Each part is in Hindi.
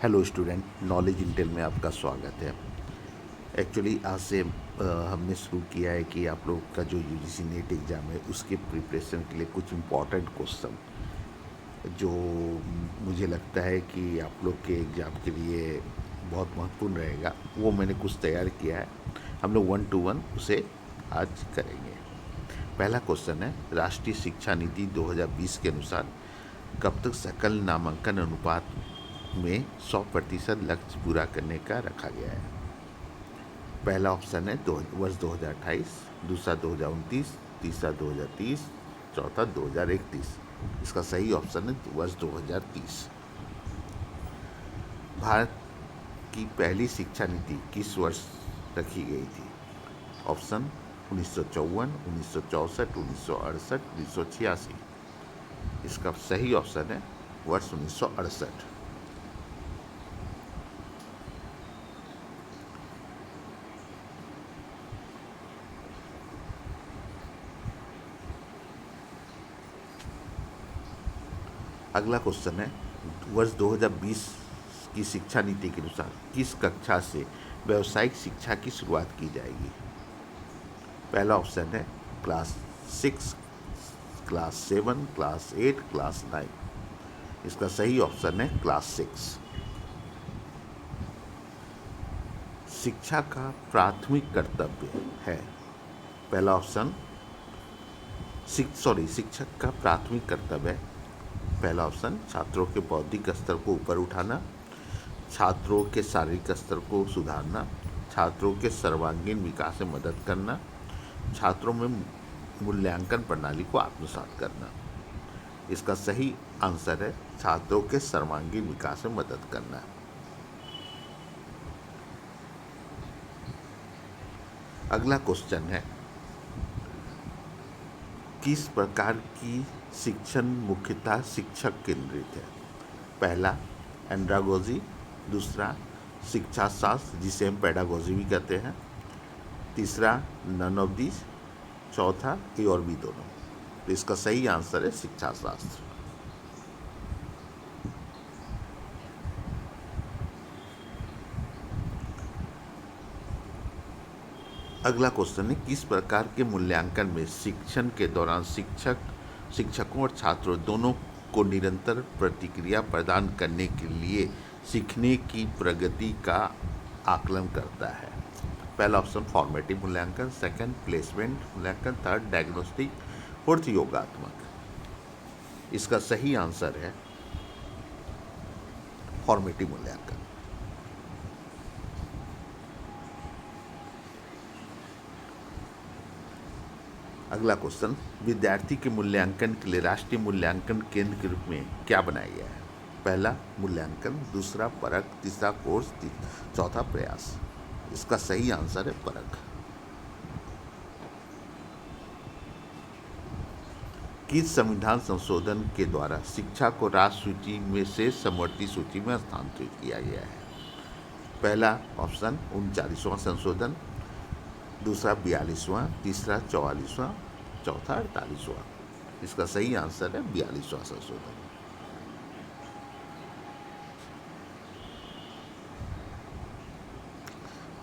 हेलो स्टूडेंट, नॉलेज इंटेल में आपका स्वागत है। एक्चुअली आज से हमने शुरू किया है कि आप लोग का जो यूजीसी नेट एग्ज़ाम है उसके प्रिपरेशन के लिए कुछ इम्पॉर्टेंट क्वेश्चन जो मुझे लगता है कि आप लोग के एग्ज़ाम के लिए बहुत महत्वपूर्ण रहेगा, वो मैंने कुछ तैयार किया है। हम लोग 1 to 1 उसे आज करेंगे। पहला क्वेश्चन है, राष्ट्रीय शिक्षा नीति 2020 के अनुसार कब तक सकल नामांकन अनुपात में 100% लक्ष्य पूरा करने का रखा गया है। पहला ऑप्शन है वर्ष 2028, दूसरा 2029, तीसरा 2030, चौथा 2031। इसका सही ऑप्शन है वर्ष 2030। भारत की पहली शिक्षा नीति किस वर्ष रखी गई थी? ऑप्शन 1954, 1964, 1968, 1986। इसका सही ऑप्शन है वर्ष 1968। अगला क्वेश्चन है, वर्ष 2020 की शिक्षा नीति के अनुसार किस कक्षा से व्यावसायिक शिक्षा की शुरुआत की जाएगी? पहला ऑप्शन है क्लास 6, क्लास 7, क्लास 8, क्लास 9। इसका सही ऑप्शन है क्लास 6। शिक्षा का प्राथमिक कर्तव्य है। पहला ऑप्शन शिक्षक का प्राथमिक कर्तव्य है। पहला ऑप्शन छात्रों के बौद्धिक स्तर को ऊपर उठाना, छात्रों के शारीरिक स्तर को सुधारना, छात्रों के सर्वांगीण विकास में मदद करना, छात्रों में मूल्यांकन प्रणाली को आत्मसात करना। इसका सही आंसर है छात्रों के सर्वांगीण विकास में मदद करना। अगला क्वेश्चन है, किस प्रकार की शिक्षण मुख्यतः शिक्षक केंद्रित है? पहला एंड्रागोजी, दूसरा शिक्षा शास्त्र जिसे हम पेडागोजी भी कहते हैं, तीसरा नन ऑफ दिस, चौथा ए और बी दोनों। तो इसका सही आंसर है शिक्षा शास्त्र। अगला क्वेश्चन है, किस प्रकार के मूल्यांकन में शिक्षण के दौरान शिक्षकों और छात्रों दोनों को निरंतर प्रतिक्रिया प्रदान करने के लिए सीखने की प्रगति का आकलन करता है? पहला ऑप्शन फॉर्मेटिव मूल्यांकन, सेकंड प्लेसमेंट मूल्यांकन, थर्ड डायग्नोस्टिक, फोर्थ योगात्मक। इसका सही आंसर है फॉर्मेटिव मूल्यांकन। अगला क्वेश्चन, विद्यार्थी के मूल्यांकन के लिए राष्ट्रीय मूल्यांकन केंद्र के रूप में क्या बनाया गया है? पहला मूल्यांकन, दूसरा परख, तीसरा कोर्स, चौथा प्रयास। इसका सही आंसर है परख। किस संविधान संशोधन के द्वारा शिक्षा को राष्ट्र सूची में से समवर्ती सूची में स्थानांतरित किया गया है? पहला ऑप्शन 39वां संशोधन, दूसरा 42वां, तीसरा 44वां, चौथा 48वां। इसका सही आंसर है 42वां संशोधन।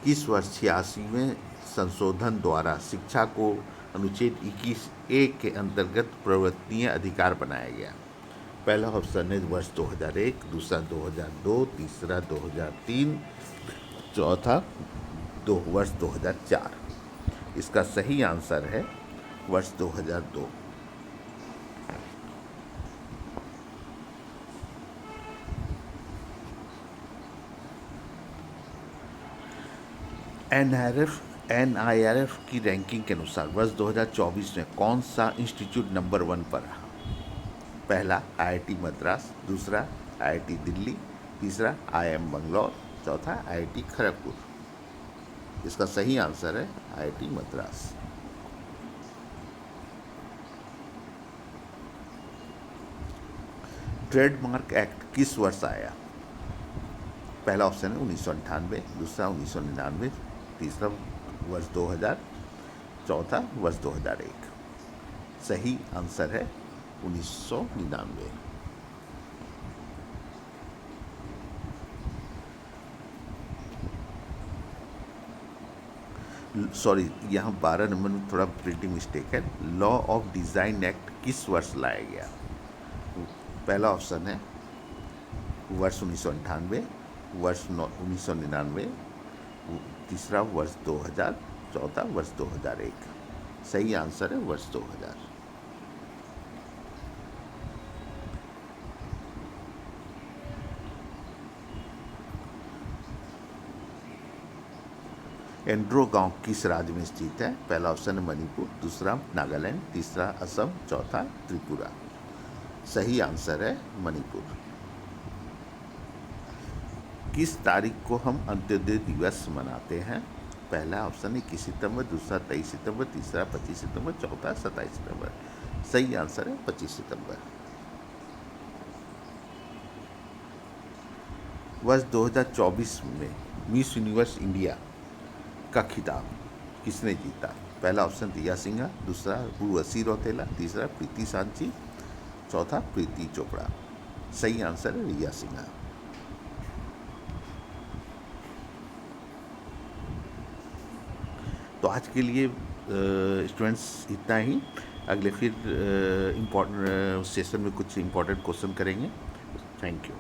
किस वर्ष 86वें संशोधन द्वारा शिक्षा को अनुच्छेद 21A के अंतर्गत प्रवर्तनीय अधिकार बनाया गया? पहला ऑप्शन है वर्ष 2001, दूसरा 2002, तीसरा 2003, चौथा वर्ष 2004। इसका सही आंसर है वर्ष 2002। NIRF की रैंकिंग के अनुसार वर्ष 2024 में कौन सा इंस्टीट्यूट नंबर 1 पर रहा? पहला IIT मद्रास, दूसरा IIT दिल्ली, तीसरा IIM बंगलौर, चौथा IIT खड़गपुर। इसका सही आंसर है IIT मद्रास। ट्रेडमार्क एक्ट किस वर्ष आया? पहला ऑप्शन है 1998, दूसरा 1999, तीसरा वर्ष 2000, चौथा वर्ष 2001। सही आंसर है 1999। सॉरी, यहाँ 12 नंबर में थोड़ा प्रिंटिंग मिस्टेक है। लॉ ऑफ डिज़ाइन एक्ट किस वर्ष लाया गया? पहला ऑप्शन है वर्ष 1998, वर्ष 1999, तीसरा वर्ष 2000, चौथा वर्ष 2001। सही आंसर है वर्ष 2000। एंड्रो गांव किस राज्य में स्थित है? पहला ऑप्शन है मणिपुर, दूसरा नागालैंड, तीसरा असम, चौथा त्रिपुरा। सही आंसर है मणिपुर। किस तारीख को हम अंत्योदय दिवस मनाते हैं? पहला ऑप्शन है 21 सितंबर, दूसरा 23 सितंबर, तीसरा 25 सितंबर, चौथा 27 सितंबर। सही आंसर है 25 सितंबर। वर्ष 2024 में मिस यूनिवर्स इंडिया का खिताब किसने जीता? पहला ऑप्शन रिया सिंघा, दूसरा उर्वशी रौतेला, तीसरा प्रीति सांची, चौथा प्रीति चोपड़ा। सही आंसर है रिया सिंघा। तो आज के लिए स्टूडेंट्स इतना ही। अगले फिर इम्पोर्टेंट सेशन में कुछ इम्पोर्टेंट क्वेश्चन करेंगे। Thank you.